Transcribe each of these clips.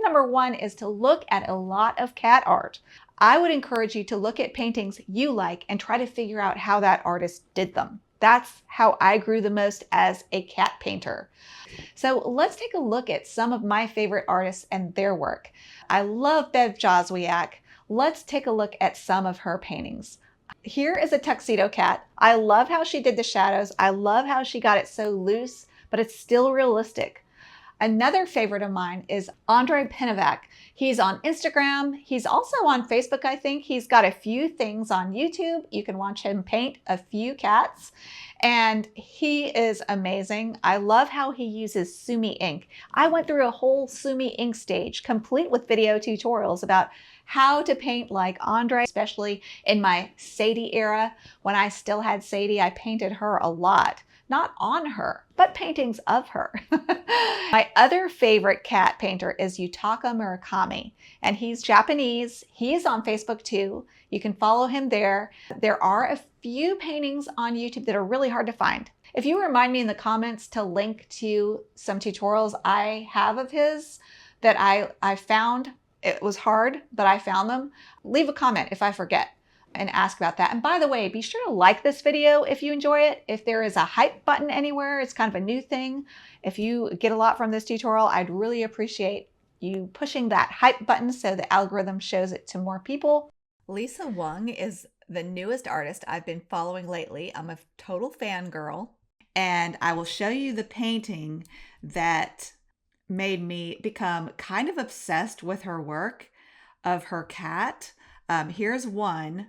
number one is to look at a lot of cat art. I would encourage you to look at paintings you like and try to figure out how that artist did them. That's how I grew the most as a cat painter. So let's take a look at some of my favorite artists and their work. I love Bev Joswiak. Let's take a look at some of her paintings. Here is a tuxedo cat. I love how she did the shadows. I love how she got it so loose, but it's still realistic. Another favorite of mine is Andrei Pinovac. He's on Instagram. He's also on Facebook, I think. He's got a few things on YouTube. You can watch him paint a few cats. And he is amazing. I love how he uses Sumi ink. I went through a whole Sumi ink stage, complete with video tutorials about how to paint like Andrei, especially in my Sadie era. When I still had Sadie, I painted her a lot. Not on her, but paintings of her. My other favorite cat painter is Yutaka Murakami, and he's Japanese. He's on Facebook too. You can follow him there. There are a few paintings on YouTube that are really hard to find. If you remind me in the comments to link to some tutorials I have of his that I found, it was hard, but I found them. Leave a comment if I forget and ask about that. And by the way, be sure to like this video if you enjoy it. If there is a hype button anywhere, it's kind of a new thing. If you get a lot from this tutorial, I'd really appreciate you pushing that hype button so the algorithm shows it to more people. Lisa Wang is the newest artist I've been following lately. I'm a total fangirl, and I will show you the painting that made me become kind of obsessed with her work of her cat. Here's one.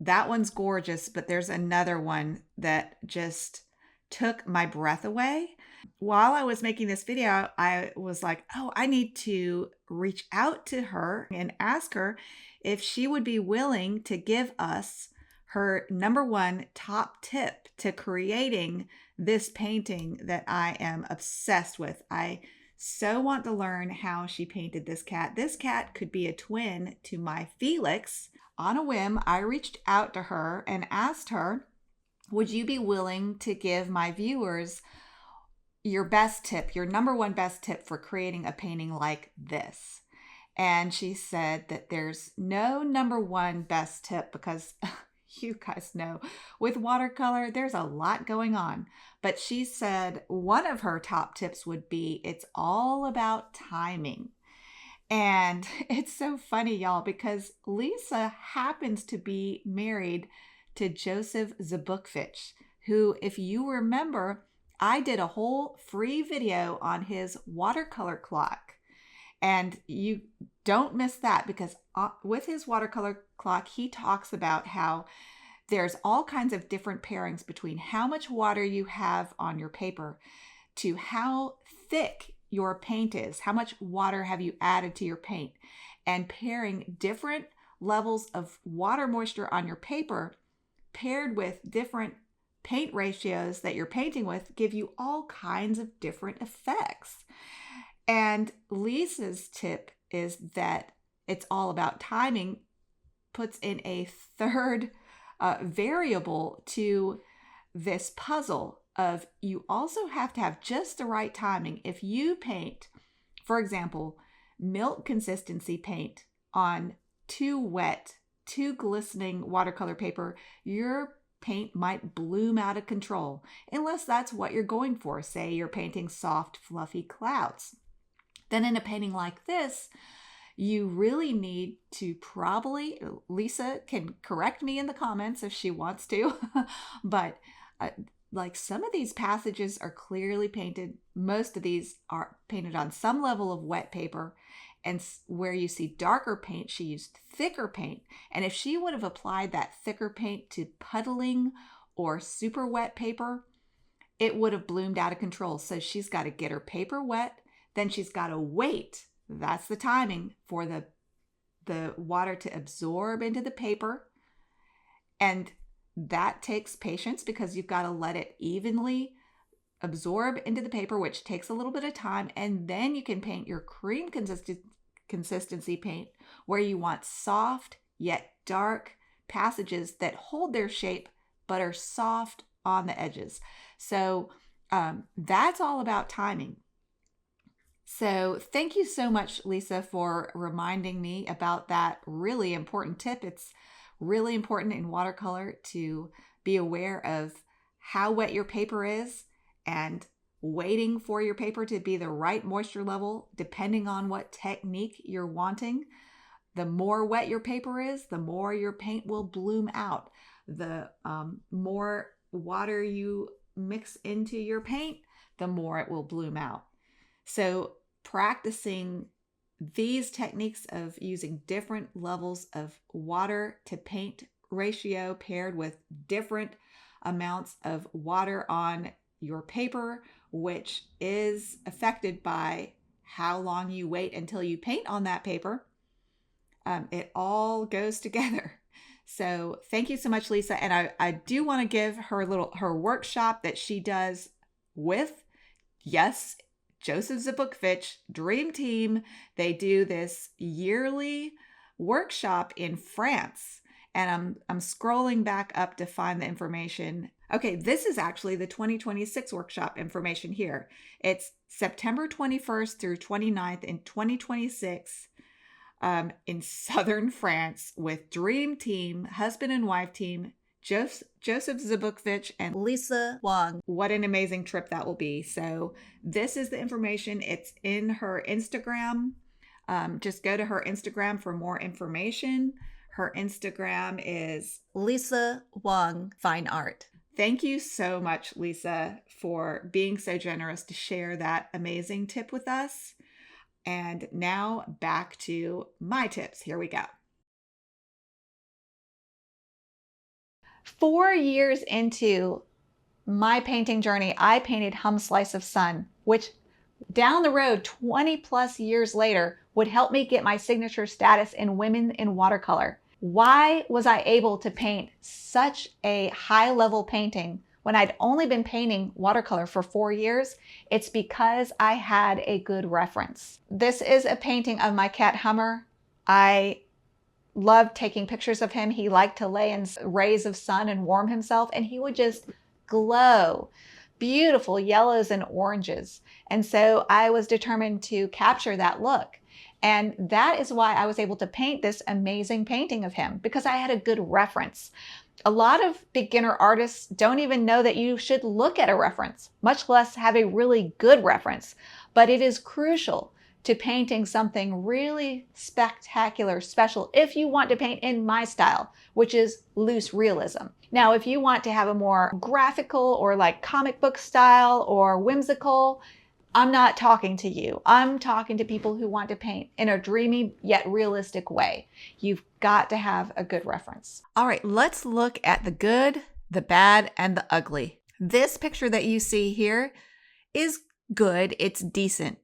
That one's gorgeous, but there's another one that just took my breath away. While I was making this video, I was like, oh, I need to reach out to her and ask her if she would be willing to give us her number one top tip to creating this painting that I am obsessed with. I so want to learn how she painted this cat. This cat could be a twin to my Felix. On a whim, I reached out to her and asked her, would you be willing to give my viewers your best tip, your number one best tip for creating a painting like this? And she said that there's no number one best tip because you guys know with watercolor, there's a lot going on. But she said one of her top tips would be it's all about timing. And it's so funny, y'all, because Lisa happens to be married to Joseph Zbukvich, who, if you remember, I did a whole free video on his watercolor clock. And you don't miss that because with his watercolor clock, he talks about how there's all kinds of different pairings between how much water you have on your paper to how thick your paint is, how much water have you added to your paint, and pairing different levels of water moisture on your paper paired with different paint ratios that you're painting with give you all kinds of different effects. And Lisa's tip is that it's all about timing, puts in a third variable to this puzzle of you also have to have just the right timing. If you paint, for example, milk consistency paint on too wet, too glistening watercolor paper, your paint might bloom out of control, unless that's what you're going for. Say you're painting soft, fluffy clouds. Then in a painting like this, you really need to probably, Lisa can correct me in the comments if she wants to, but like some of these passages are clearly painted. Most of these are painted on some level of wet paper. And where you see darker paint, she used thicker paint. And if she would have applied that thicker paint to puddling or super wet paper, it would have bloomed out of control. So she's got to get her paper wet. Then she's got to wait. That's the timing for the water to absorb into the paper. And that takes patience because you've got to let it evenly absorb into the paper, which takes a little bit of time. And then you can paint your cream consistency paint where you want soft yet dark passages that hold their shape but are soft on the edges. So that's all about timing. So thank you so much, Lisa, for reminding me about that really important tip. It's really important in watercolor to be aware of how wet your paper is and waiting for your paper to be the right moisture level, depending on what technique you're wanting. The more wet your paper is, the more your paint will bloom out. The more water you mix into your paint, the more it will bloom out. So practicing these techniques of using different levels of water to paint ratio paired with different amounts of water on your paper, which is affected by how long you wait until you paint on that paper. It all goes together. So thank you so much, Lisa. And I do want to give her workshop that she does with, yes, Joseph Zbukvich Dream Team. They do this yearly workshop in France. And I'm scrolling back up to find the information. Okay, this is actually the 2026 workshop information here. It's September 21st through 29th in 2026 in southern France with Dream Team, husband and wife team, Joseph Zbukvich and Lisa Wang. What an amazing trip that will be. So this is the information. It's in her Instagram. Just go to her Instagram for more information. Her Instagram is Lisa Wang Fine Art. Thank you so much, Lisa, for being so generous to share that amazing tip with us. And now back to my tips. Here we go. 4 years into my painting journey, I painted Hum Slice of Sun, which down the road, 20 plus years later, would help me get my signature status in Women in Watercolor. Why was I able to paint such a high level painting when I'd only been painting watercolor for 4 years? It's because I had a good reference. This is a painting of my cat Hummer. I loved taking pictures of him. He liked to lay in rays of sun and warm himself, and he would just glow. Beautiful yellows and oranges. And so I was determined to capture that look. And that is why I was able to paint this amazing painting of him, because I had a good reference. A lot of beginner artists don't even know that you should look at a reference, much less have a really good reference. But it is crucial to painting something really spectacular, special, if you want to paint in my style, which is loose realism. Now, if you want to have a more graphical or like comic book style or whimsical, I'm not talking to you. I'm talking to people who want to paint in a dreamy yet realistic way. You've got to have a good reference. All right, let's look at the good, the bad, and the ugly. This picture that you see here is good. It's decent.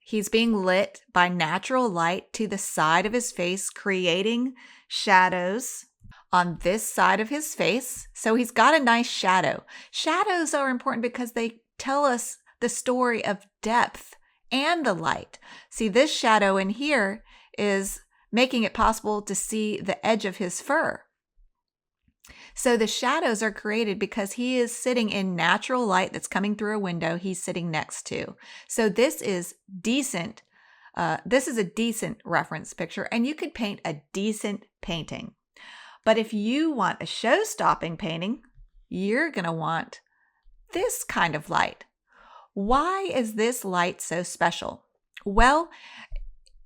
He's being lit by natural light to the side of his face, creating shadows on this side of his face. So he's got a nice shadow. Shadows are important because they tell us the story of depth and the light. See, this shadow in here is making it possible to see the edge of his fur. So the shadows are created because he is sitting in natural light that's coming through a window he's sitting next to. So this is decent. This is a decent reference picture, and you could paint a decent painting. But if you want a show-stopping painting, you're going to want this kind of light. Why is this light so special? Well,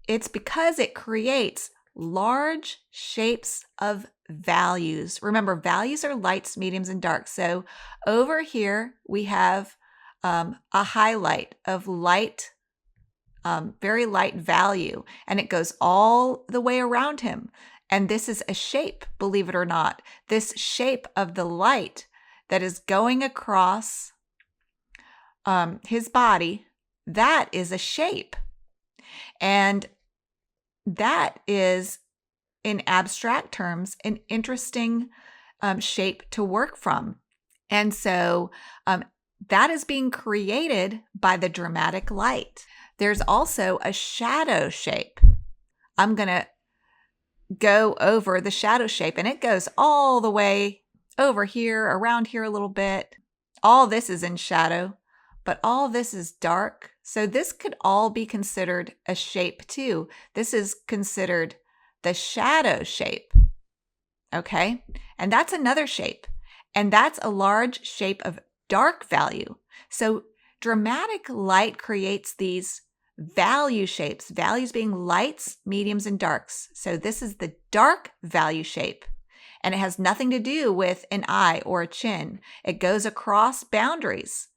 it's because it creates large shapes of values. Remember, values are lights, mediums, and darks. So over here, we have a highlight of light, very light value, and it goes all the way around him. And this is a shape, believe it or not. This shape of the light that is going across his body, that is a shape. And that is, in abstract terms, an interesting shape to work from. And so that is being created by the dramatic light. There's also a shadow shape. I'm going to go over the shadow shape, and it goes all the way over here, around here a little bit. All this is in shadow, but all this is dark. So this could all be considered a shape too. This is considered the shadow shape, okay? And that's another shape. And that's a large shape of dark value. So dramatic light creates these value shapes, values being lights, mediums, and darks. So this is the dark value shape. And it has nothing to do with an eye or a chin. It goes across boundaries.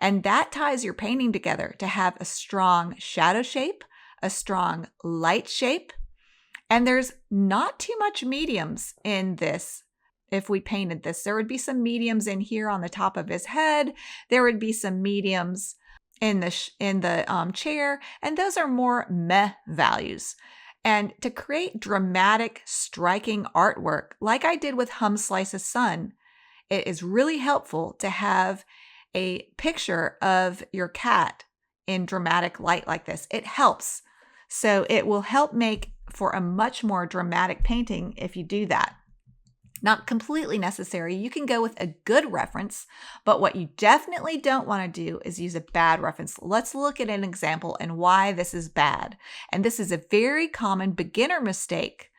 And that ties your painting together to have a strong shadow shape, a strong light shape. And there's not too much mediums in this. If we painted this, there would be some mediums in here on the top of his head. There would be some mediums in the chair, and those are more meh values. And to create dramatic, striking artwork, like I did with Hum Slice's Sun, it is really helpful to have a picture of your cat in dramatic light like this. It helps. So it will help make for a much more dramatic painting if you do that. Not completely necessary. You can go with a good reference, but what you definitely don't want to do is use a bad reference. Let's look at an example and why this is bad. And this is a very common beginner mistake.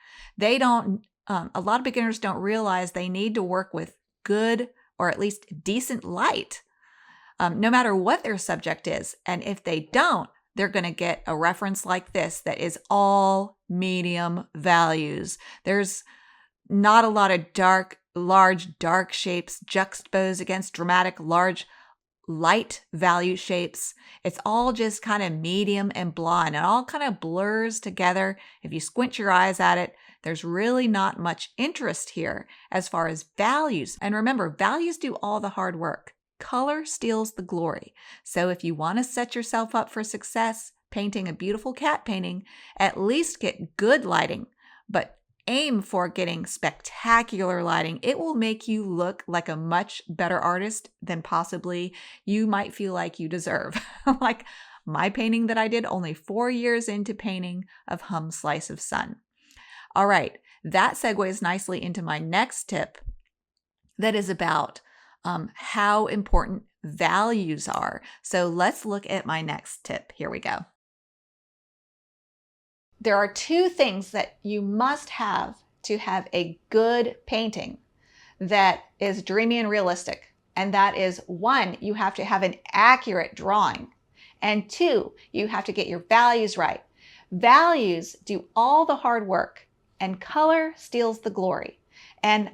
A lot of beginners don't realize they need to work with good or at least decent light, no matter what their subject is. And if they don't, they're going to get a reference like this that is all medium values. There's not a lot of large dark shapes juxtaposed against dramatic large light value shapes. It's all just kind of medium and blah, and it all kind of blurs together. If you squint your eyes at it, there's really not much interest here as far as values. And remember, values do all the hard work. Color steals the glory. So if you want to set yourself up for success painting a beautiful cat painting, at least get good lighting, but aim for getting spectacular lighting. It will make you look like a much better artist than possibly you might feel like you deserve. Like my painting that I did only 4 years into painting of Hum Slice of Sun. All right, that segues nicely into my next tip that is about how important values are. So let's look at my next tip. Here we go. There are 2 things that you must have to have a good painting that is dreamy and realistic. And that is 1, you have to have an accurate drawing. And 2, you have to get your values right. Values do all the hard work and color steals the glory. And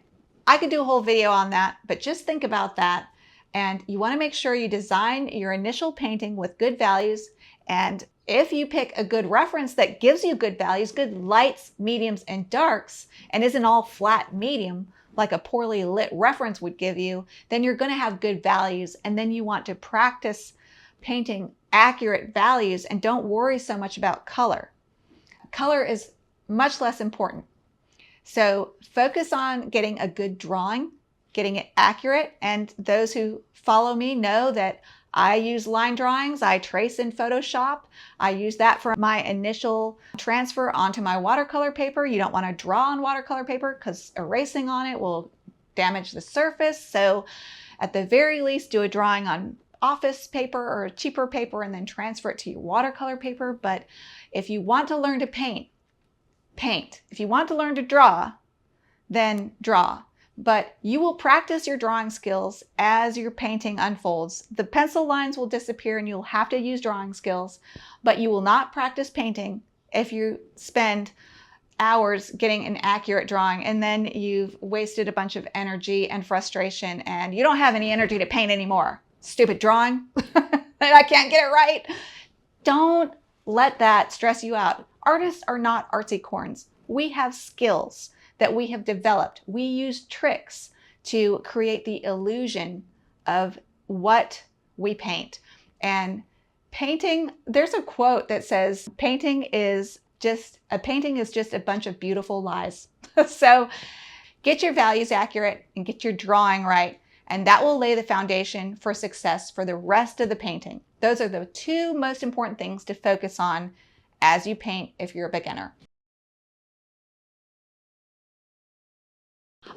I could do a whole video on that, but just think about that. And you want to make sure you design your initial painting with good values. And if you pick a good reference that gives you good values, good lights, mediums, and darks, and isn't all flat medium like a poorly lit reference would give you, then you're going to have good values. And then you want to practice painting accurate values and don't worry so much about color. Color is much less important. So focus on getting a good drawing, getting it accurate. And those who follow me know that I use line drawings. I trace in Photoshop. I use that for my initial transfer onto my watercolor paper. You don't want to draw on watercolor paper because erasing on it will damage the surface. So at the very least, do a drawing on office paper or cheaper paper and then transfer it to your watercolor paper. But if you want to learn to paint, paint. If you want to learn to draw, then draw. But you will practice your drawing skills as your painting unfolds. The pencil lines will disappear and you'll have to use drawing skills, but you will not practice painting if you spend hours getting an accurate drawing and then you've wasted a bunch of energy and frustration and you don't have any energy to paint anymore. Stupid drawing, and I can't get it right. Don't let that stress you out. Artists are not artsy corns. We have skills that we have developed. We use tricks to create the illusion of what we paint. And painting, there's a quote that says, painting is just a bunch of beautiful lies. So get your values accurate and get your drawing right. And that will lay the foundation for success for the rest of the painting. Those are the 2 most important things to focus on as you paint if you're a beginner.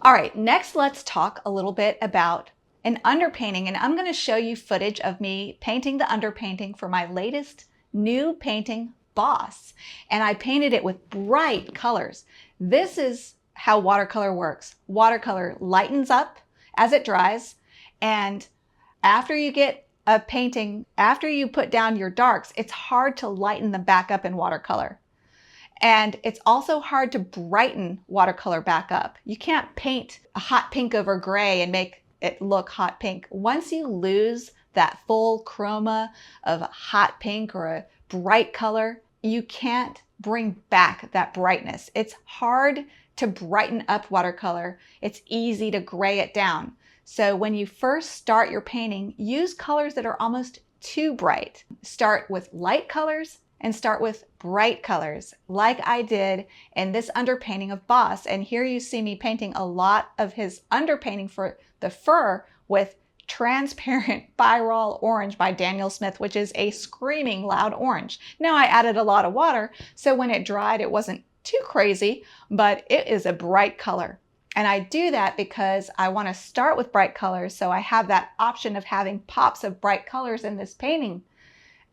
All right, next let's talk a little bit about an underpainting, and I'm going to show you footage of me painting the underpainting for my latest new painting, Boss. And I painted it with bright colors. This is how watercolor works. Watercolor lightens up as it dries, and after you get a painting, after you put down your darks, it's hard to lighten them back up in watercolor. And it's also hard to brighten watercolor back up. You can't paint a hot pink over gray and make it look hot pink. Once you lose that full chroma of hot pink or a bright color, you can't bring back that brightness. It's hard to brighten up watercolor. It's easy to gray it down. So when you first start your painting, use colors that are almost too bright. Start with light colors and start with bright colors, like I did in this underpainting of Boss. And here you see me painting a lot of his underpainting for the fur with Transparent Birol Orange by Daniel Smith, which is a screaming loud orange. Now I added a lot of water, so when it dried, it wasn't too crazy, but it is a bright color. And I do that because I want to start with bright colors, so I have that option of having pops of bright colors in this painting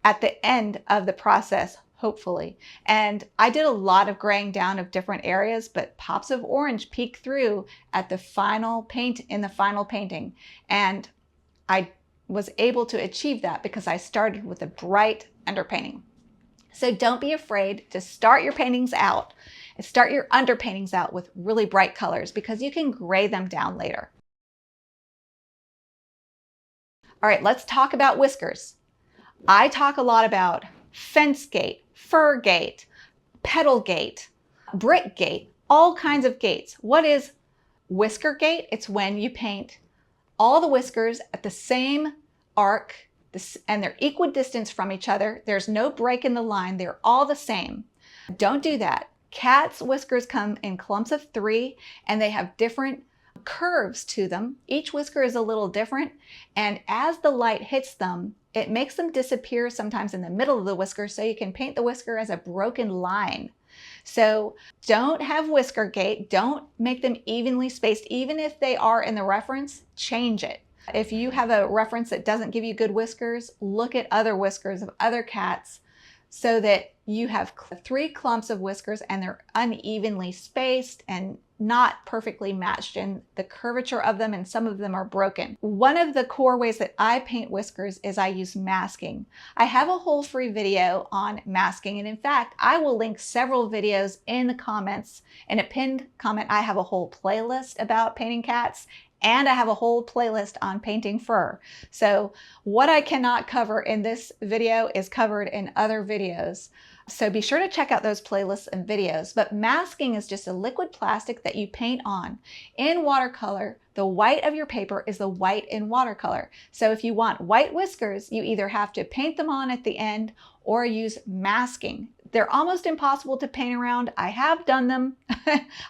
at the end of the process, hopefully. And I did a lot of graying down of different areas, but pops of orange peek through at the final paint in the final painting. And I was able to achieve that because I started with a bright underpainting. So don't be afraid to start your paintings out and start your underpaintings out with really bright colors, because you can gray them down later. All right, let's talk about whiskers. I talk a lot about fence gate, fir gate, petal gate, brick gate, all kinds of gates. What is whisker gate? It's when you paint all the whiskers at the same arc and they're equidistant from each other. There's no break in the line. They're all the same. Don't do that. Cats' whiskers come in clumps of 3 and they have different curves to them. Each whisker is a little different, and as the light hits them, it makes them disappear sometimes in the middle of the whisker, so you can paint the whisker as a broken line. So don't have whisker gate. Don't make them evenly spaced. Even if they are in the reference, change it. If you have a reference that doesn't give you good whiskers, look at other whiskers of other cats so that you have 3 clumps of whiskers and they're unevenly spaced and not perfectly matched in the curvature of them, and some of them are broken. One of the core ways that I paint whiskers is I use masking. I have a whole free video on masking, and in fact, I will link several videos in the comments. In a pinned comment, I have a whole playlist about painting cats, and I have a whole playlist on painting fur. So what I cannot cover in this video is covered in other videos. So be sure to check out those playlists and videos. But masking is just a liquid plastic that you paint on. In watercolor, the white of your paper is the white in watercolor. So if you want white whiskers, you either have to paint them on at the end or use masking. They're almost impossible to paint around. I have done them.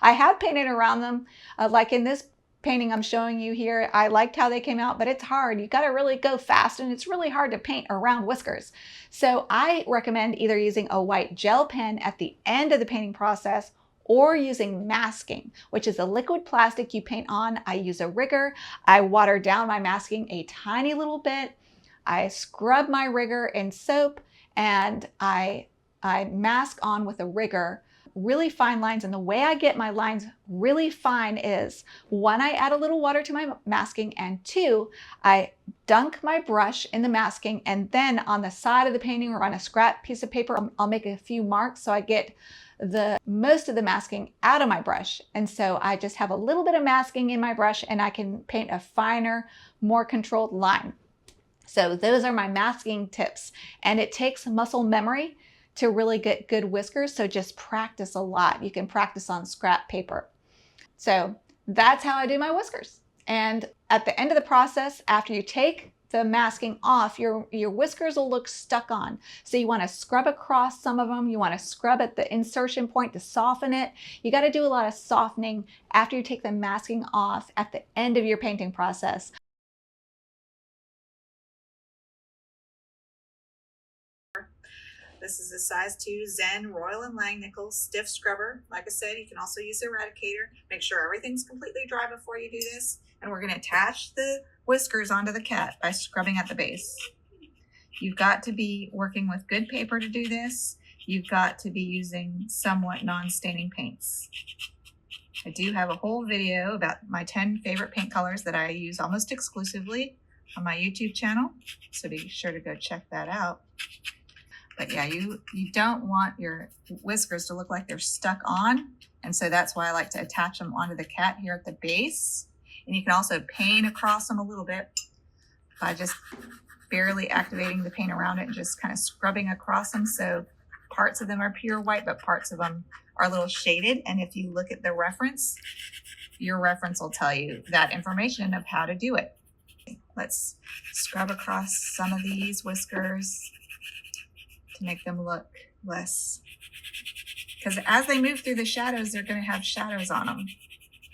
I have painted around them, like in this painting I'm showing you here. I liked how they came out, but it's hard. You got to really go fast, and it's really hard to paint around whiskers. So I recommend either using a white gel pen at the end of the painting process or using masking, which is a liquid plastic you paint on. I use a rigger. I water down my masking a tiny little bit. I scrub my rigger in soap, and I mask on with a rigger really fine lines. And the way I get my lines really fine is, 1, I add a little water to my masking, and 2, I dunk my brush in the masking, and then on the side of the painting or on a scrap piece of paper, I'll make a few marks so I get the most of the masking out of my brush. And so I just have a little bit of masking in my brush, and I can paint a finer, more controlled line. So those are my masking tips, and it takes muscle memory to really get good whiskers. So just practice a lot. You can practice on scrap paper. So that's how I do my whiskers. And at the end of the process, after you take the masking off, your whiskers will look stuck on. So you want to scrub across some of them. You want to scrub at the insertion point to soften it. You got to do a lot of softening after you take the masking off at the end of your painting process. This is a size 2 Zen Royal and Lang nickel stiff scrubber. Like I said, you can also use the eradicator. Make sure everything's completely dry before you do this. And we're going to attach the whiskers onto the cat by scrubbing at the base. You've got to be working with good paper to do this. You've got to be using somewhat non-staining paints. I do have a whole video about my 10 favorite paint colors that I use almost exclusively on my YouTube channel, so be sure to go check that out. But yeah, you don't want your whiskers to look like they're stuck on, and so that's why I like to attach them onto the cat here at the base. And you can also paint across them a little bit by just barely activating the paint around it and just kind of scrubbing across them, so parts of them are pure white, but parts of them are a little shaded. And if you look at the reference, your reference will tell you that information of how to do it. Let's scrub across some of these whiskers to make them look less, because as they move through the shadows, they're going to have shadows on them.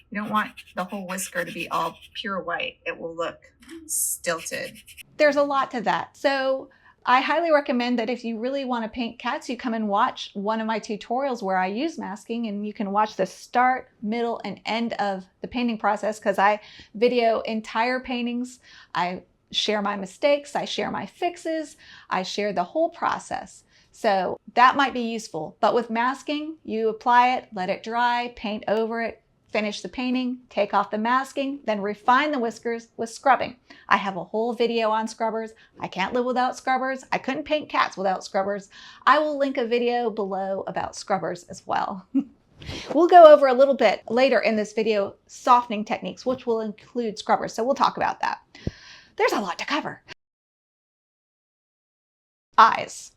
You don't want the whole whisker to be all pure white. It will look stilted. There's a lot to that. So I highly recommend that if you really want to paint cats, you come and watch one of my tutorials where I use masking, and you can watch the start, middle, and end of the painting process, because I video entire paintings. I share my mistakes, I share my fixes, I share the whole process. So that might be useful. But with masking, you apply it, let it dry, paint over it, finish the painting, take off the masking, then refine the whiskers with scrubbing. I have a whole video on scrubbers. I can't live without scrubbers. I couldn't paint cats without scrubbers. I will link a video below about scrubbers as well. We'll go over a little bit later in this video softening techniques, which will include scrubbers. So we'll talk about that. There's a lot to cover. Eyes.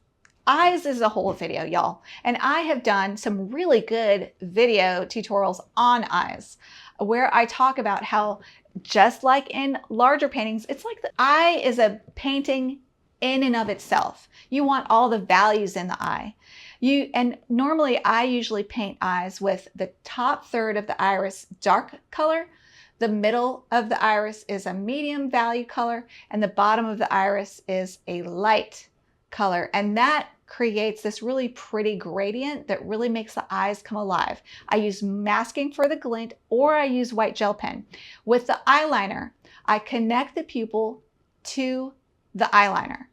Eyes is a whole video, y'all. And I have done some really good video tutorials on eyes where I talk about how, just like in larger paintings, it's like the eye is a painting in and of itself. You want all the values in the eye. And normally I usually paint eyes with the top third of the iris dark color, the middle of the iris is a medium value color, and the bottom of the iris is a light color. And that creates this really pretty gradient that really makes the eyes come alive. I use masking for the glint, or I use white gel pen. With the eyeliner, I connect the pupil to the eyeliner.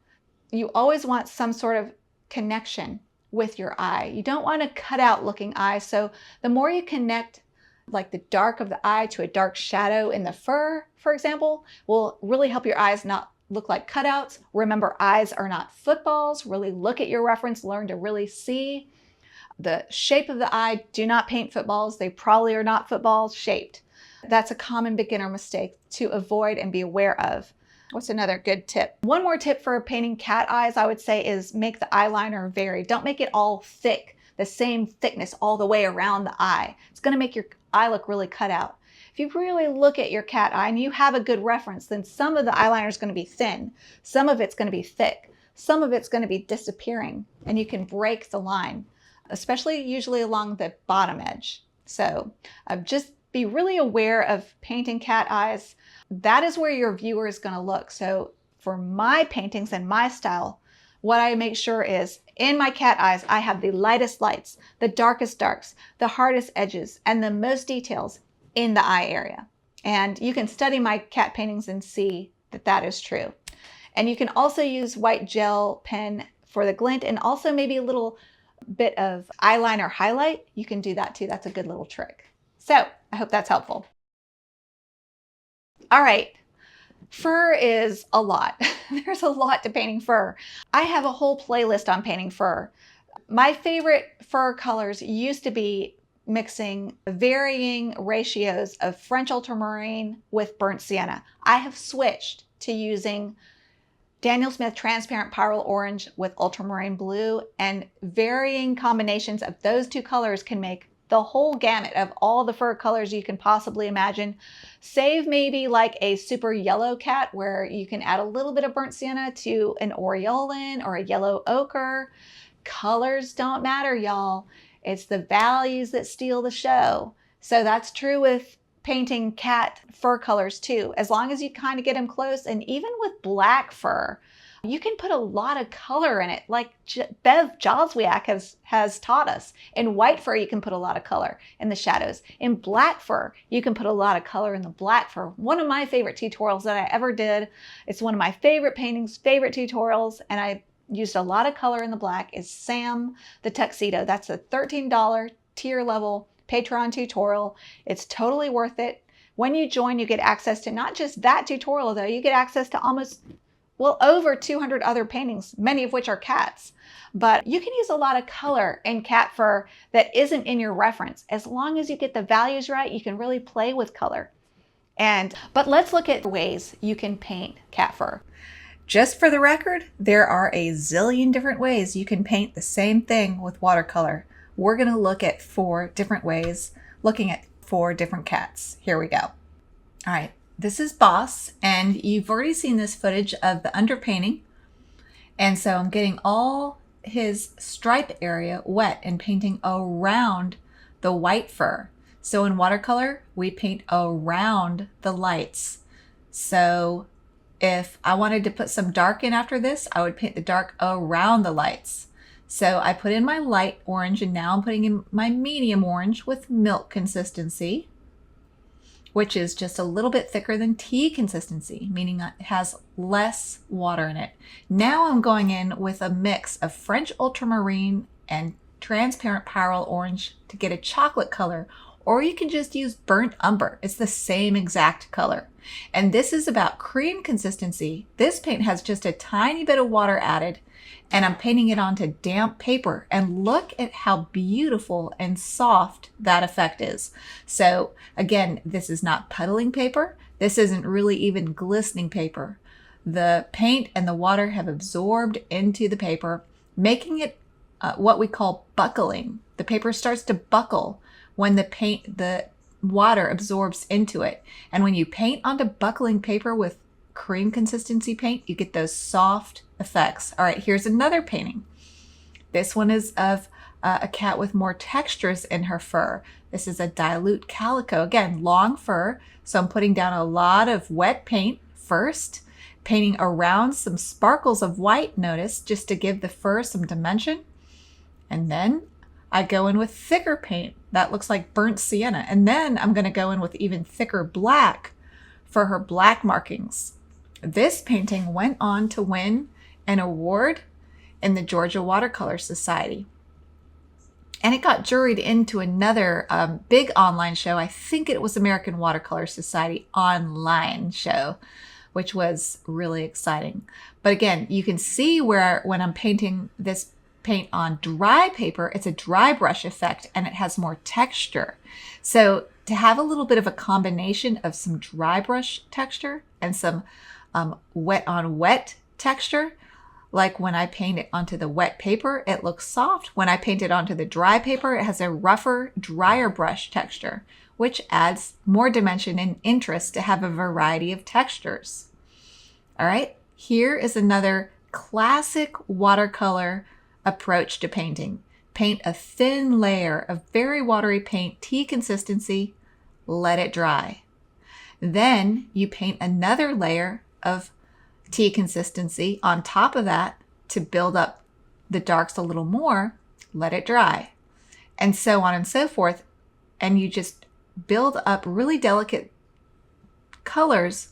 You always want some sort of connection with your eye. You don't want a cutout looking eye. So the more you connect like the dark of the eye to a dark shadow in the fur, for example, will really help your eyes not look like cutouts. Remember, eyes are not footballs. Really look at your reference, learn to really see the shape of the eye. Do not paint footballs. They probably are not footballs shaped. That's a common beginner mistake to avoid and be aware of. What's another good tip? One more tip for painting cat eyes, I would say, is make the eyeliner vary. Don't make it all thick, the same thickness all the way around the eye. It's going to make your eye look really cut out. If you really look at your cat eye and you have a good reference, then some of the eyeliner is going to be thin, some of it's going to be thick, some of it's going to be disappearing, and you can break the line, especially usually along the bottom edge. So just be really aware of painting cat eyes. That is where your viewer is going to look. So for my paintings and my style, what I make sure is in my cat eyes, I have the lightest lights, the darkest darks, the hardest edges, and the most details in the eye area. And you can study my cat paintings and see that that is true. And you can also use white gel pen for the glint, and also maybe a little bit of eyeliner highlight. You can do that too. That's a good little trick. So I hope that's helpful. All right. Fur is a lot. There's a lot to painting fur. I have a whole playlist on painting fur. My favorite fur colors used to be mixing varying ratios of French ultramarine with burnt sienna. I have switched to using Daniel Smith transparent pyrrole orange with ultramarine blue, and varying combinations of those two colors can make the whole gamut of all the fur colors you can possibly imagine. Save maybe like a super yellow cat where you can add a little bit of burnt sienna to an aureolin or a yellow ochre. Colors don't matter, y'all. It's the values that steal the show. So that's true with painting cat fur colors too. As long as you kind of get them close, and even with black fur, You can put a lot of color in it, like Bev Joswiak has taught us. In white fur, you can put a lot of color in the shadows. In black fur, you can put a lot of color in the black fur. One of my favorite tutorials that I ever did, it's one of my favorite paintings, favorite tutorials, and I used a lot of color in the black, is Sam the Tuxedo. That's a $13 tier level Patreon tutorial. It's totally worth it. When you join, you get access to not just that tutorial though, you get access to almost, well, over 200 other paintings, many of which are cats. But you can use a lot of color in cat fur that isn't in your reference. As long as you get the values right, you can really play with color. But let's look at ways you can paint cat fur. Just for the record, there are a zillion different ways you can paint the same thing with watercolor. We're going to look at 4 different ways, looking at 4 different cats. Here we go. All right, this is Boss, and you've already seen this footage of the underpainting. And so I'm getting all his stripe area wet and painting around the white fur. So in watercolor, we paint around the lights. So if I wanted to put some dark in after this, I would paint the dark around the lights. So I put in my light orange, and now I'm putting in my medium orange with milk consistency, which is just a little bit thicker than tea consistency, meaning it has less water in it. Now I'm going in with a mix of French ultramarine and transparent pyrrole orange to get a chocolate color, or you can just use burnt umber. It's the same exact color. And this is about cream consistency. This paint has just a tiny bit of water added, and I'm painting it onto damp paper. And look at how beautiful and soft that effect is. So again, this is not puddling paper. This isn't really even glistening paper. The paint and the water have absorbed into the paper, making it what we call buckling. The paper starts to buckle when the water absorbs into it. And when you paint onto buckling paper with cream consistency paint, you get those soft effects. All right, here's another painting. This one is of a cat with more textures in her fur. This is a dilute calico. Again, long fur. So I'm putting down a lot of wet paint first, painting around some sparkles of white, notice, just to give the fur some dimension. And then I go in with thicker paint that looks like burnt sienna. And then I'm going to go in with even thicker black for her black markings. This painting went on to win an award in the Georgia Watercolor Society. And it got juried into another big online show. I think it was American Watercolor Society online show, which was really exciting. But again, you can see where when I'm painting this paint on dry paper, it's a dry brush effect and it has more texture. So to have a little bit of a combination of some dry brush texture and some wet on wet texture, like when I paint it onto the wet paper, it looks soft. When I paint it onto the dry paper, it has a rougher, drier brush texture, which adds more dimension and interest to have a variety of textures. All right, here is another classic watercolor approach to painting. Paint a thin layer of very watery paint, tea consistency, let it dry. Then you paint another layer of tea consistency on top of that to build up the darks a little more, let it dry, and so on and so forth. And you just build up really delicate colors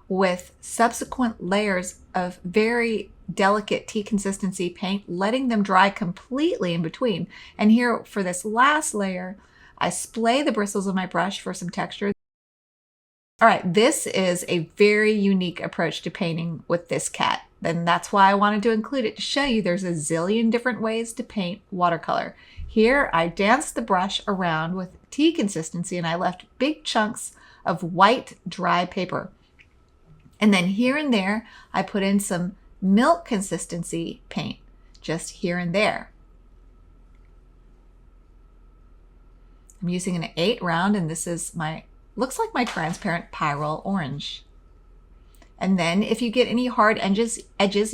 with subsequent layers of very delicate tea consistency paint, letting them dry completely in between. And here for this last layer, I splay the bristles of my brush for some texture. All right, this is a very unique approach to painting with this cat. And that's why I wanted to include it, to show you there's a zillion different ways to paint watercolor. Here, I danced the brush around with tea consistency and I left big chunks of white dry paper. And then here and there, I put in some milk consistency paint, just here and there. I'm using an 8 round, and this is looks like my transparent pyrrole orange. And then if you get any hard edges,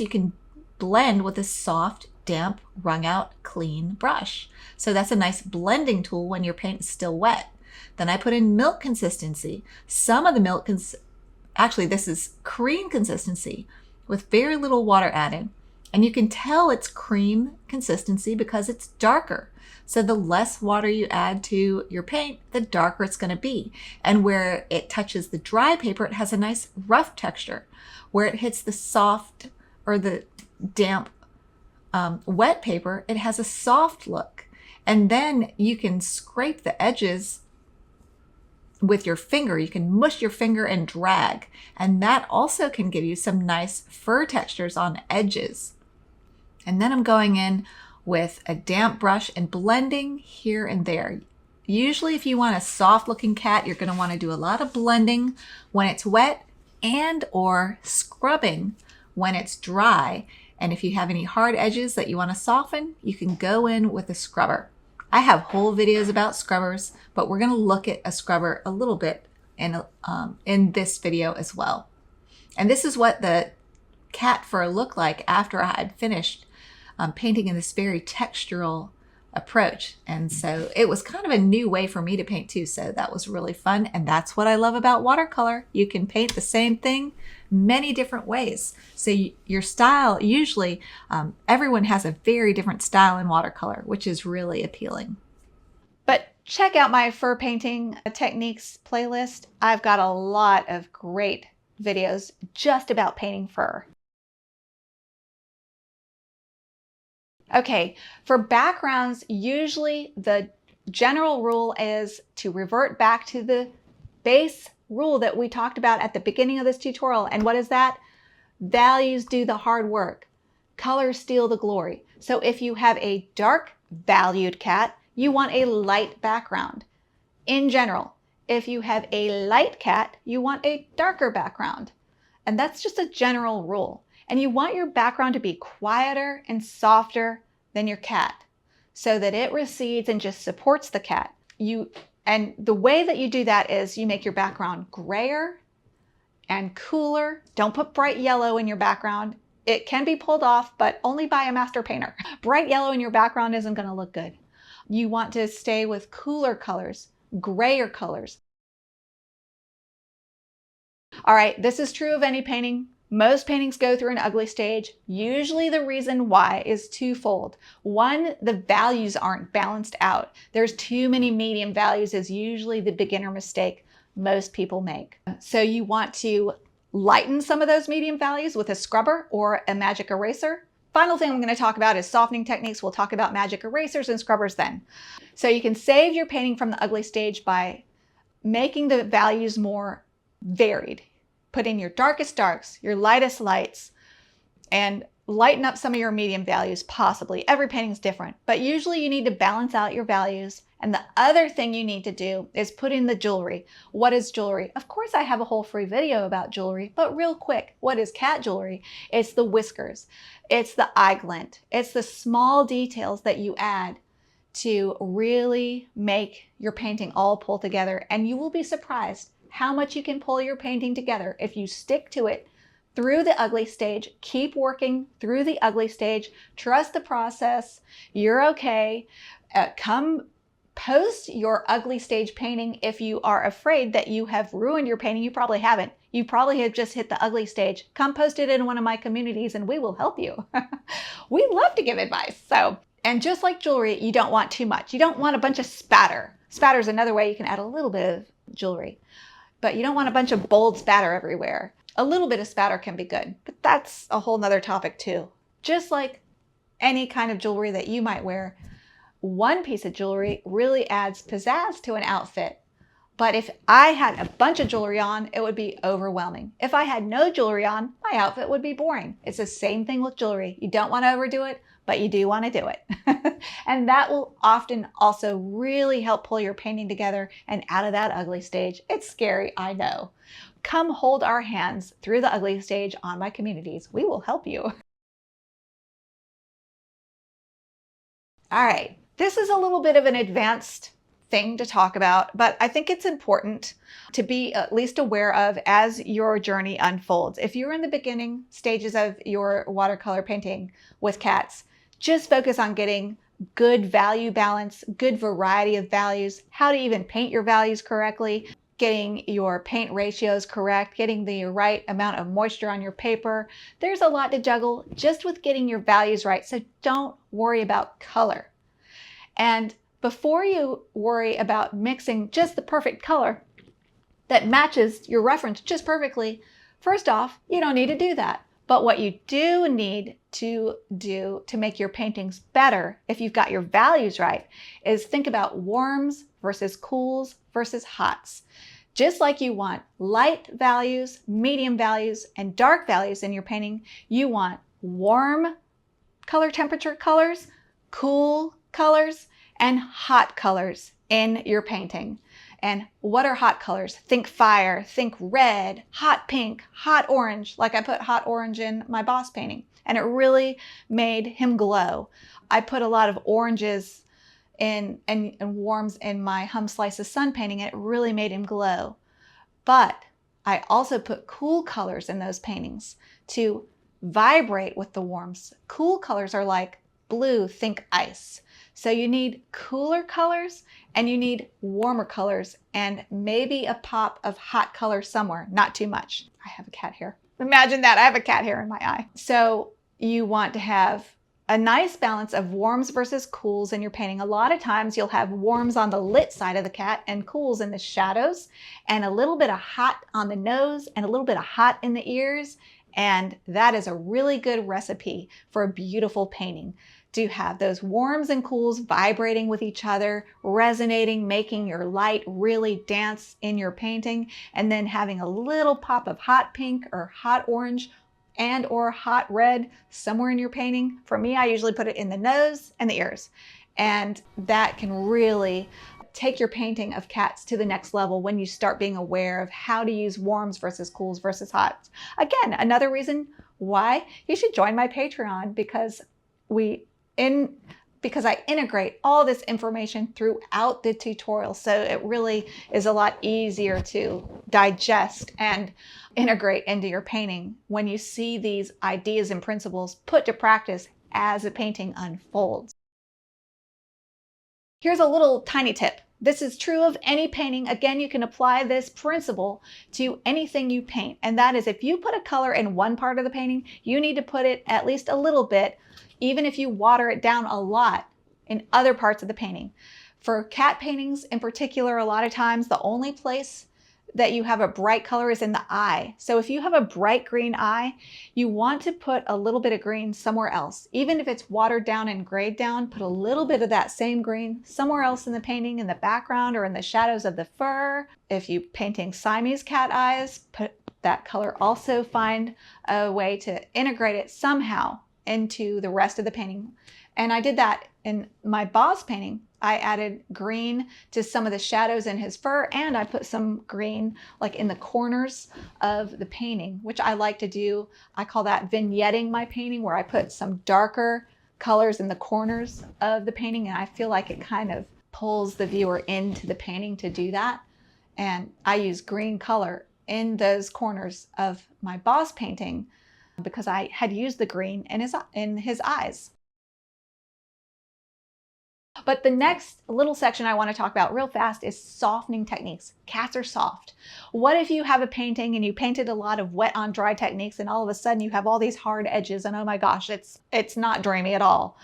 you can blend with a soft, damp, wrung out, clean brush. So that's a nice blending tool when your paint is still wet. Then I put in milk consistency. Some of the milk actually, this is cream consistency, with very little water added. And you can tell it's cream consistency because it's darker. So the less water you add to your paint, the darker it's going to be. And where it touches the dry paper, it has a nice rough texture. Where it hits the soft or the damp wet paper, it has a soft look. And then you can scrape the edges with your finger. You can mush your finger and drag. And that also can give you some nice fur textures on edges. And then I'm going in with a damp brush and blending here and there. Usually if you want a soft looking cat, you're going to want to do a lot of blending when it's wet and or scrubbing when it's dry. And if you have any hard edges that you want to soften, you can go in with a scrubber. I have whole videos about scrubbers, but we're going to look at a scrubber a little bit in this video as well. And this is what the cat fur looked like after I had finished painting in this very textural approach. And so it was kind of a new way for me to paint too. So that was really fun. And that's what I love about watercolor. You can paint the same thing many different ways. So your style, usually everyone has a very different style in watercolor, which is really appealing. But check out my fur painting techniques playlist. I've got a lot of great videos just about painting fur. Okay, for backgrounds, usually the general rule is to revert back to the base rule that we talked about at the beginning of this tutorial. And what is that? Values do the hard work. Colors steal the glory. So if you have a dark valued cat, you want a light background. In general, if you have a light cat, you want a darker background. And that's just a general rule. And you want your background to be quieter and softer than your cat so that it recedes and just supports the cat. And the way that you do that is you make your background grayer and cooler. Don't put bright yellow in your background. It can be pulled off, but only by a master painter. Bright yellow in your background isn't going to look good. You want to stay with cooler colors, grayer colors. All right, this is true of any painting. Most paintings go through an ugly stage. Usually the reason why is twofold. One, the values aren't balanced out. There's too many medium values is usually the beginner mistake most people make. So you want to lighten some of those medium values with a scrubber or a magic eraser. Final thing I'm going to talk about is softening techniques. We'll talk about magic erasers and scrubbers then. So you can save your painting from the ugly stage by making the values more varied. Put in your darkest darks, your lightest lights, and lighten up some of your medium values, possibly. Every painting's different, but usually you need to balance out your values. And the other thing you need to do is put in the jewelry. What is jewelry? Of course, I have a whole free video about jewelry, but real quick, what is cat jewelry? It's the whiskers, it's the eye glint, it's the small details that you add to really make your painting all pull together. And you will be surprised how much you can pull your painting together if you stick to it through the ugly stage. Keep working through the ugly stage. Trust the process. You're okay. Come post your ugly stage painting if you are afraid that you have ruined your painting. You probably haven't. You probably have just hit the ugly stage. Come post it in one of my communities and we will help you. We love to give advice. And just like jewelry, you don't want too much. You don't want a bunch of spatter. Spatter is another way you can add a little bit of jewelry. But you don't want a bunch of bold spatter everywhere. A little bit of spatter can be good, but that's a whole nother topic too. Just like any kind of jewelry that you might wear, one piece of jewelry really adds pizzazz to an outfit. But if I had a bunch of jewelry on, it would be overwhelming. If I had no jewelry on, my outfit would be boring. It's the same thing with jewelry. You don't want to overdo it, but you do want to do it. And that will often also really help pull your painting together and out of that ugly stage. It's scary, I know. Come hold our hands through the ugly stage on my communities. We will help you. All right, this is a little bit of an advanced thing to talk about, but I think it's important to be at least aware of as your journey unfolds. If you're in the beginning stages of your watercolor painting with cats, just focus on getting good value balance, good variety of values, how to even paint your values correctly. getting your paint ratios correct, getting the right amount of moisture on your paper. There's a lot to juggle just with getting your values right, so don't worry about color. And before you worry about mixing just the perfect color that matches your reference just perfectly, first off, you don't need to do that. But what you do need to do to make your paintings better, if you've got your values right, is think about warms versus cools versus hots. Just like you want light values, medium values, and dark values in your painting, you want warm color temperature colors, cool colors, and hot colors in your painting. And what are hot colors? Think fire, think red, hot pink, hot orange, like I put hot orange in my boss painting, and it really made him glow. I put a lot of oranges in and warms in my Hum Slices Sun painting, and it really made him glow. But I also put cool colors in those paintings to vibrate with the warmth. Cool colors are like blue, think ice. So you need cooler colors and you need warmer colors and maybe a pop of hot color somewhere, not too much. I have a cat hair. Imagine that, I have a cat hair in my eye. So you want to have a nice balance of warms versus cools in your painting. A lot of times you'll have warms on the lit side of the cat and cools in the shadows, and a little bit of hot on the nose and a little bit of hot in the ears. And that is a really good recipe for a beautiful painting. To have those warms and cools vibrating with each other, resonating, making your light really dance in your painting, and then having a little pop of hot pink or hot orange and or hot red somewhere in your painting. For me, I usually put it in the nose and the ears. And that can really take your painting of cats to the next level when you start being aware of how to use warms versus cools versus hots. Again, another reason why you should join my Patreon, because I integrate all this information throughout the tutorial. So it really is a lot easier to digest and integrate into your painting when you see these ideas and principles put to practice as a painting unfolds. Here's a little tiny tip. This is true of any painting. Again, you can apply this principle to anything you paint. And that is, if you put a color in one part of the painting, you need to put it at least a little bit, even if you water it down a lot, in other parts of the painting. For cat paintings in particular, a lot of times the only place that you have a bright color is in the eye. So if you have a bright green eye, you want to put a little bit of green somewhere else. Even if it's watered down and grayed down, put a little bit of that same green somewhere else in the painting, in the background or in the shadows of the fur. If you're painting Siamese cat eyes, put that color. Also find a way to integrate it somehow into the rest of the painting. And I did that in my boss painting. I added green to some of the shadows in his fur, and I put some green like in the corners of the painting, which I like to do. I call that vignetting my painting, where I put some darker colors in the corners of the painting, and I feel like it kind of pulls the viewer into the painting to do that. And I use green color in those corners of my boss painting because I had used the green in his eyes. But the next little section I want to talk about real fast is softening techniques. Cats are soft. What if you have a painting and you painted a lot of wet on dry techniques, and all of a sudden you have all these hard edges, and oh my gosh, it's not dreamy at all.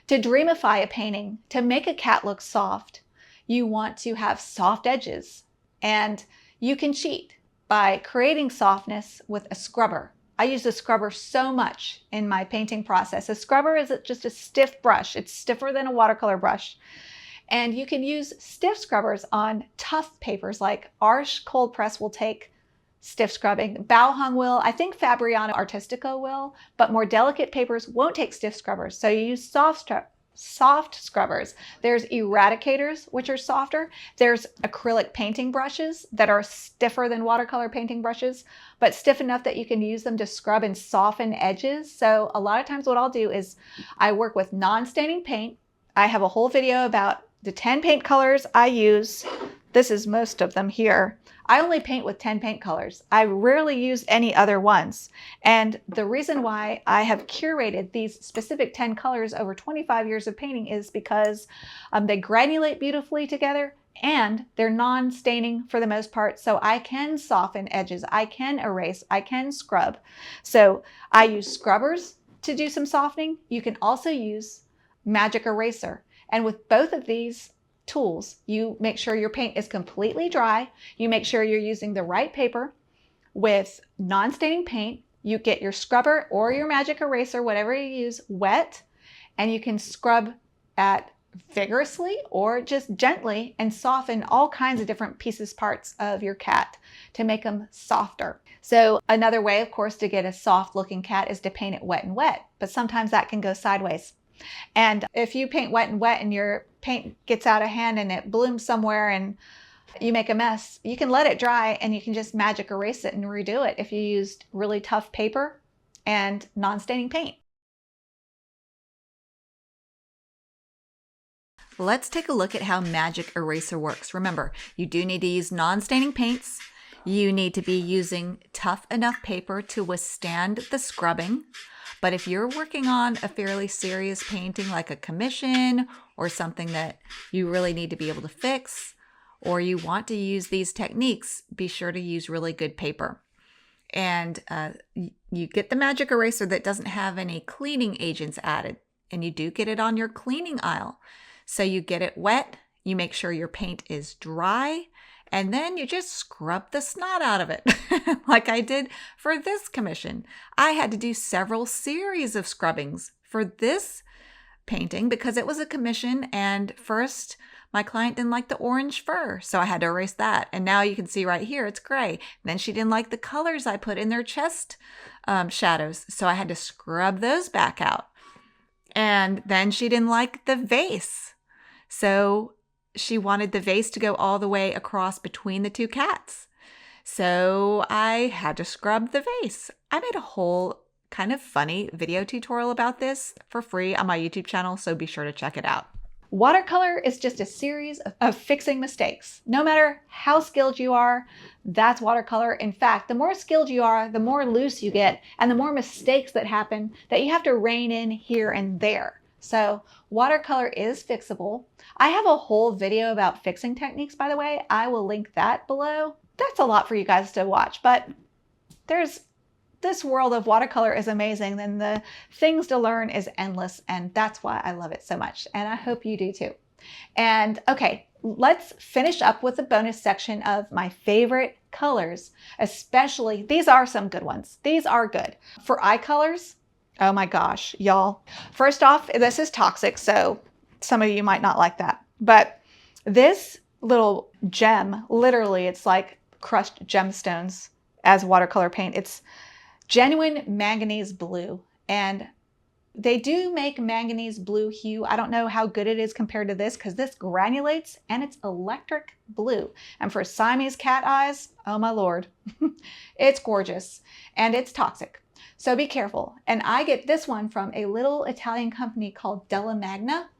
To dreamify a painting, to make a cat look soft, you want to have soft edges. And you can cheat by creating softness with a scrubber. I use a scrubber so much in my painting process. A scrubber is just a stiff brush. It's stiffer than a watercolor brush. And you can use stiff scrubbers on tough papers, like Arches Cold Press will take stiff scrubbing. Bao-Hung will, I think Fabriano Artistico will, but more delicate papers won't take stiff scrubbers. So you use soft scrubbers. There's eradicators, which are softer. There's acrylic painting brushes that are stiffer than watercolor painting brushes, but stiff enough that you can use them to scrub and soften edges. So a lot of times what I'll do is I work with non-staining paint. I have a whole video about the 10 paint colors I use. This is most of them here. I only paint with 10 paint colors. I rarely use any other ones. And the reason why I have curated these specific 10 colors over 25 years of painting is because they granulate beautifully together. and they're non-staining for the most part, so I can soften edges, I can erase, I can scrub. So I use scrubbers to do some softening. You can also use magic eraser. And with both of these tools, you make sure your paint is completely dry. You make sure you're using the right paper with non-staining paint. You get your scrubber or your magic eraser, whatever you use, wet, and you can scrub at vigorously or just gently and soften all kinds of different pieces, parts of your cat to make them softer. So another way, of course, to get a soft looking cat is to paint it wet and wet, but sometimes that can go sideways. And if you paint wet and wet and your paint gets out of hand and it blooms somewhere and you make a mess, you can let it dry and you can just magic erase it and redo it if you used really tough paper and non-staining paint. Let's take a look at how magic eraser works. Remember, you do need to use non-staining paints. You need to be using tough enough paper to withstand the scrubbing. But if you're working on a fairly serious painting like a commission or something that you really need to be able to fix, or you want to use these techniques, be sure to use really good paper. And you get the magic eraser that doesn't have any cleaning agents added, and you do get it on your cleaning aisle. So you get it wet, you make sure your paint is dry, and then you just scrub the snot out of it, like I did for this commission. I had to do several series of scrubbings for this painting because it was a commission, and first my client didn't like the orange fur, so I had to erase that. And now you can see right here, it's gray. Then she didn't like the colors I put in their chest shadows, so I had to scrub those back out. And then she didn't like the vase. So she wanted the vase to go all the way across between the two cats. So I had to scrub the vase. I made a whole kind of funny video tutorial about this for free on my YouTube channel, so be sure to check it out. Watercolor is just a series of fixing mistakes. No matter how skilled you are, that's watercolor. In fact, the more skilled you are, the more loose you get and the more mistakes that happen that you have to rein in here and there. So watercolor is fixable. I have a whole video about fixing techniques, by the way. I will link that below. That's a lot for you guys to watch, but this world of watercolor is amazing, and the things to learn is endless, and that's why I love it so much, and I hope you do too. And okay, let's finish up with the bonus section of my favorite colors, especially, these are some good ones. These are good. For eye colors, oh my gosh, y'all. First off, this is toxic, so some of you might not like that, but this little gem, literally, it's like crushed gemstones as watercolor paint. It's genuine manganese blue, and they do make manganese blue hue. I don't know how good it is compared to this because this granulates and it's electric blue. And for Siamese cat eyes, oh my Lord, it's gorgeous and it's toxic. So be careful. And I get this one from a little Italian company called Della Magna.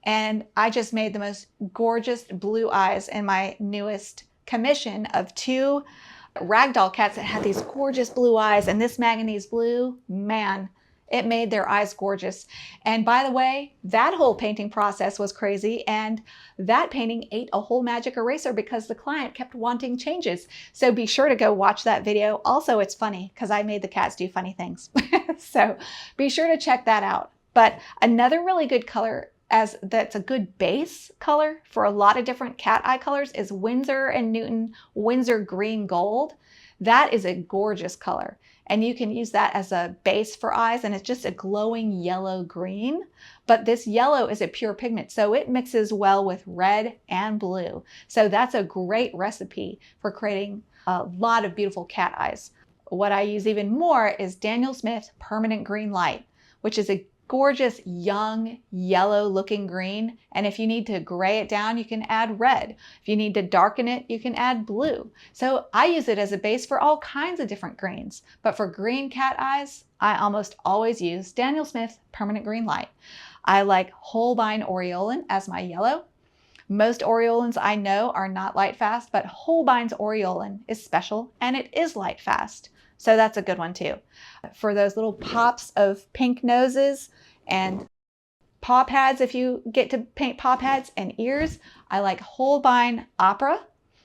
And I just made the most gorgeous blue eyes in my newest commission of 2 ragdoll cats that had these gorgeous blue eyes, and this manganese blue, man, it made their eyes gorgeous. And by the way, that whole painting process was crazy, and that painting ate a whole magic eraser because the client kept wanting changes. So be sure to go watch that video. Also, it's funny because I made the cats do funny things. So be sure to check that out. But another really good color that's a good base color for a lot of different cat eye colors is Winsor & Newton Winsor Green Gold. That is a gorgeous color, and you can use that as a base for eyes, and it's just a glowing yellow green. But this yellow is a pure pigment, so it mixes well with red and blue. So that's a great recipe for creating a lot of beautiful cat eyes. What I use even more is Daniel Smith Permanent Green Light, which is a gorgeous young yellow looking green, and if you need to gray it down, you can add red. If you need to darken it, you can add blue. So I use it as a base for all kinds of different greens, but for green cat eyes, I almost always use Daniel Smith Permanent Green Light. I like Holbein Aureolin as my yellow. Most Aureolins I know are not light fast, but Holbein's Aureolin is special and it is light fast. So that's a good one too. For those little pops of pink noses and paw pads, if you get to paint paw pads, and ears, I like Holbein Opera,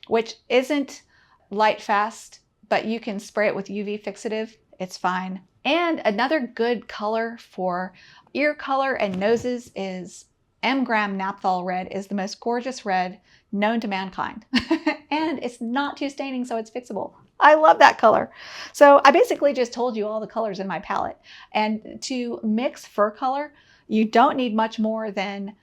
which isn't light fast, but you can spray it with UV fixative. It's fine. And another good color for ear color and noses is M-gram Naphthol red is the most gorgeous red known to mankind. And it's not too staining, so it's fixable. I love that color. So I basically just told you all the colors in my palette. And to mix fur color, you don't need much more than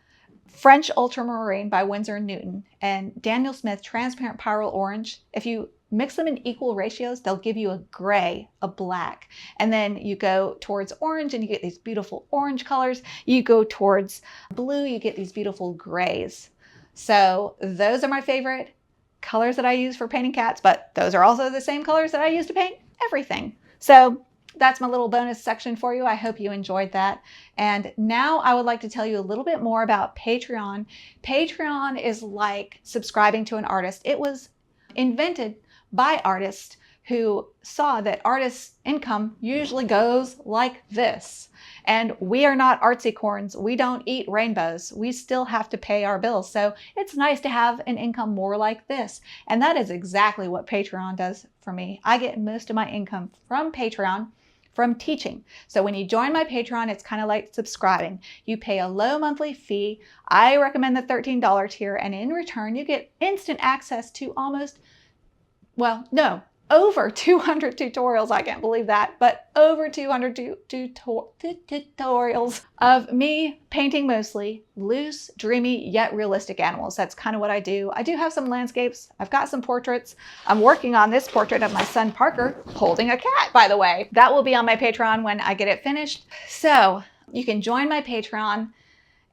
French Ultramarine by Winsor & Newton and Daniel Smith Transparent Pyrrole Orange. If you mix them in equal ratios, they'll give you a gray, a black. And then you go towards orange and you get these beautiful orange colors. You go towards blue, you get these beautiful grays. So those are my favorite colors that I use for painting cats, but those are also the same colors that I use to paint everything. So that's my little bonus section for you. I hope you enjoyed that. And now I would like to tell you a little bit more about Patreon. Patreon is like subscribing to an artist. It was invented by artists who saw that artists' income usually goes like this. And we are not artsy corns. We don't eat rainbows. We still have to pay our bills. So it's nice to have an income more like this. And that is exactly what Patreon does for me. I get most of my income from Patreon, from teaching. So when you join my Patreon, it's kind of like subscribing. You pay a low monthly fee. I recommend the $13 tier. And in return, you get instant access to over 200 tutorials. I can't believe that, but over 200 tutorials of me painting mostly loose, dreamy, yet realistic animals. That's kind of what I do. I do have some landscapes. I've got some portraits. I'm working on this portrait of my son Parker holding a cat, by the way. That will be on my Patreon when I get it finished. So you can join my Patreon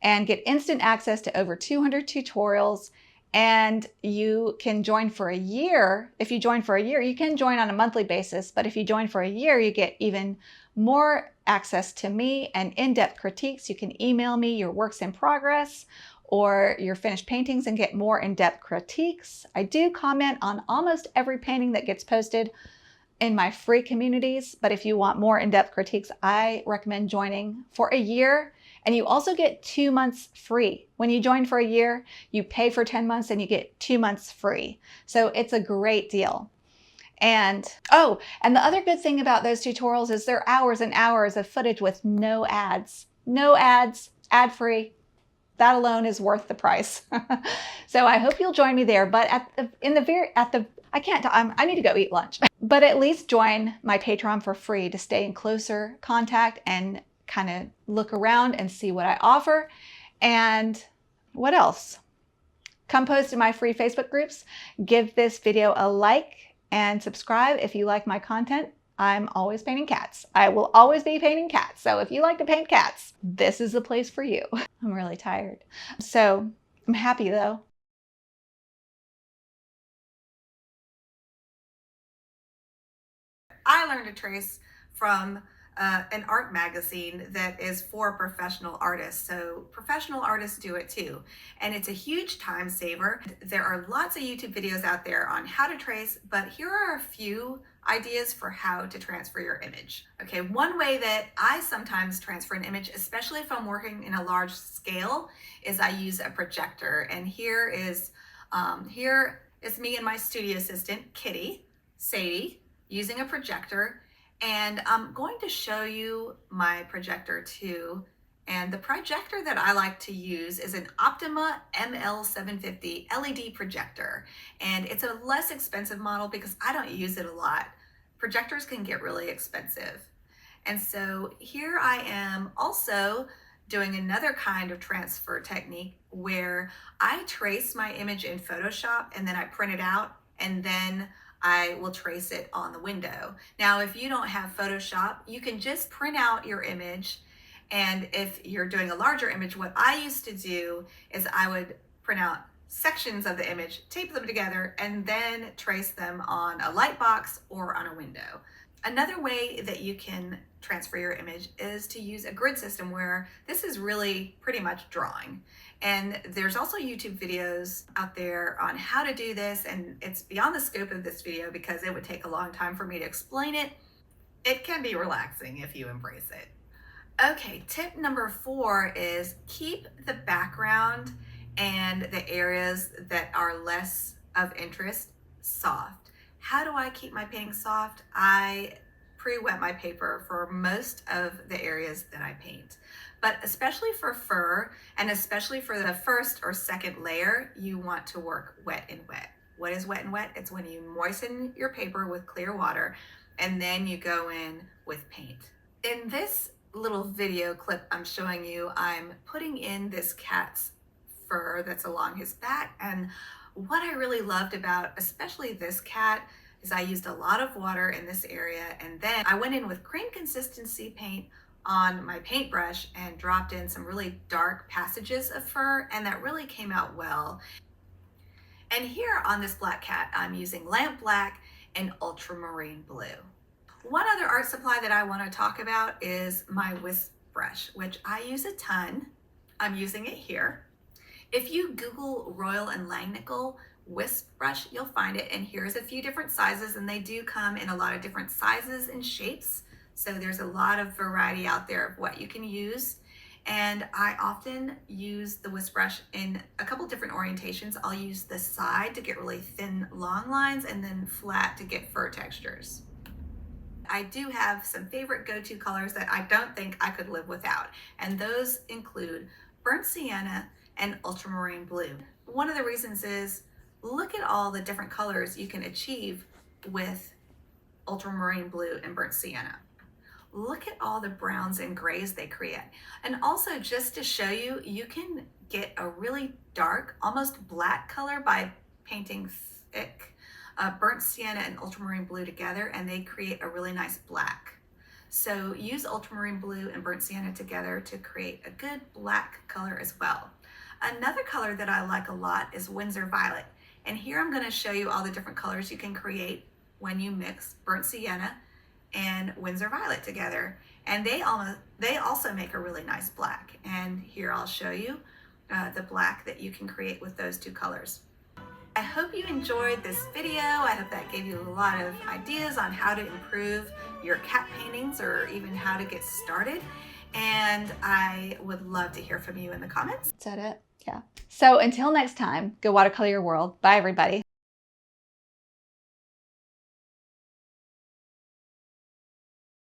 and get instant access to over 200 tutorials. And you can join for a year. If you join for a year, you can join on a monthly basis, but if you join for a year, you get even more access to me and in-depth critiques. You can email me your works in progress or your finished paintings and get more in-depth critiques. I do comment on almost every painting that gets posted in my free communities, but if you want more in-depth critiques, I recommend joining for a year. And you also get 2 months free. When you join for a year, you pay for 10 months and you get 2 months free. So it's a great deal. And the other good thing about those tutorials is they're hours and hours of footage with no ads. No ads, ad-free. That alone is worth the price. So I hope you'll join me there. But I need to go eat lunch. But at least join my Patreon for free to stay in closer contact and kind of look around and see what I offer. And what else? Come post in my free Facebook groups. Give this video a like and subscribe if you like my content. I'm always painting cats. I will always be painting cats. So if you like to paint cats, this is the place for you. I'm really tired. So I'm happy though. I learned to trace from an art magazine that is for professional artists. So professional artists do it too. And it's a huge time saver. There are lots of YouTube videos out there on how to trace, but here are a few ideas for how to transfer your image. Okay, one way that I sometimes transfer an image, especially if I'm working in a large scale, is I use a projector. And here is me and my studio assistant, Kitty, Sadie, using a projector. And I'm going to show you my projector too. And the projector that I like to use is an Optima ML750 LED projector. And it's a less expensive model because I don't use it a lot. Projectors can get really expensive. And so here I am also doing another kind of transfer technique where I trace my image in Photoshop and then I print it out and then I will trace it on the window. Now, if you don't have Photoshop, you can just print out your image. And if you're doing a larger image, what I used to do is I would print out sections of the image, tape them together, and then trace them on a light box or on a window. Another way that you can transfer your image is to use a grid system where this is really pretty much drawing. And there's also YouTube videos out there on how to do this, and it's beyond the scope of this video because it would take a long time for me to explain it. It can be relaxing if you embrace it. Okay, tip number 4 is keep the background and the areas that are less of interest soft. How do I keep my painting soft? I pre-wet my paper for most of the areas that I paint. But especially for fur, and especially for the first or second layer, you want to work wet and wet. What is wet and wet? It's when you moisten your paper with clear water and then you go in with paint. In this little video clip I'm showing you, I'm putting in this cat's fur that's along his back. And what I really loved about especially this cat is I used a lot of water in this area, and then I went in with cream consistency paint on my paintbrush and dropped in some really dark passages of fur, and that really came out well. And here on this black cat, I'm using lamp black and ultramarine blue. One other art supply that I want to talk about is my whisk brush, which I use a ton. I'm using it here. If you Google Royal and Langnickel whisk brush, you'll find it. And here's a few different sizes, and they do come in a lot of different sizes and shapes. So there's a lot of variety out there of what you can use. And I often use the whisk brush in a couple different orientations. I'll use the side to get really thin, long lines, and then flat to get fur textures. I do have some favorite go-to colors that I don't think I could live without, and those include burnt sienna and ultramarine blue. One of the reasons is, look at all the different colors you can achieve with ultramarine blue and burnt sienna. Look at all the browns and grays they create. And also, just to show you, you can get a really dark, almost black color by painting thick burnt sienna and ultramarine blue together, and they create a really nice black. So use ultramarine blue and burnt sienna together to create a good black color as well. Another color that I like a lot is Windsor Violet. And here I'm going to show you all the different colors you can create when you mix burnt sienna and Windsor Violet together. And they also make a really nice black. And here I'll show you the black that you can create with those two colors. I hope you enjoyed this video. I hope that gave you a lot of ideas on how to improve your cat paintings or even how to get started. And I would love to hear from you in the comments. Is that it? Yeah. So until next time, go watercolor your world. Bye, everybody.